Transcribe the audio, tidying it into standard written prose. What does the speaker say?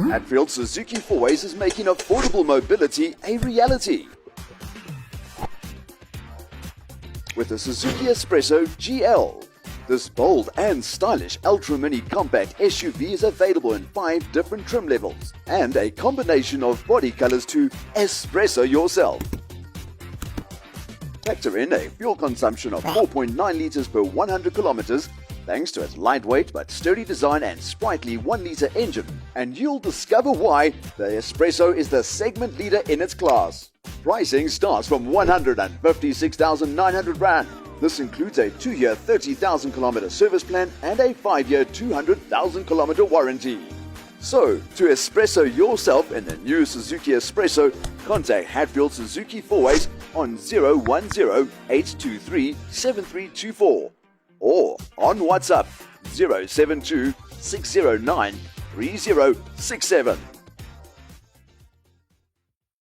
Hatfield Suzuki Fourways is making affordable mobility a reality. With the Suzuki S.Presso GL. This bold and stylish ultra-mini compact SUV is available in 5 different trim levels and a combination of body colors to S.Presso yourself. Factor in a fuel consumption of 4.9 liters per 100 kilometers thanks to its lightweight but sturdy design and sprightly 1-liter engine, and you'll discover why the S.Presso is the segment leader in its class. Pricing starts from 156,900 Rand. This includes a 2-year 30,000 kilometer service plan and a 5-year 200,000 kilometer warranty. So, to S.Presso yourself in the new Suzuki S.Presso, contact Hatfield Suzuki Fourways on 010-823-7324 or on WhatsApp 072 609 3067.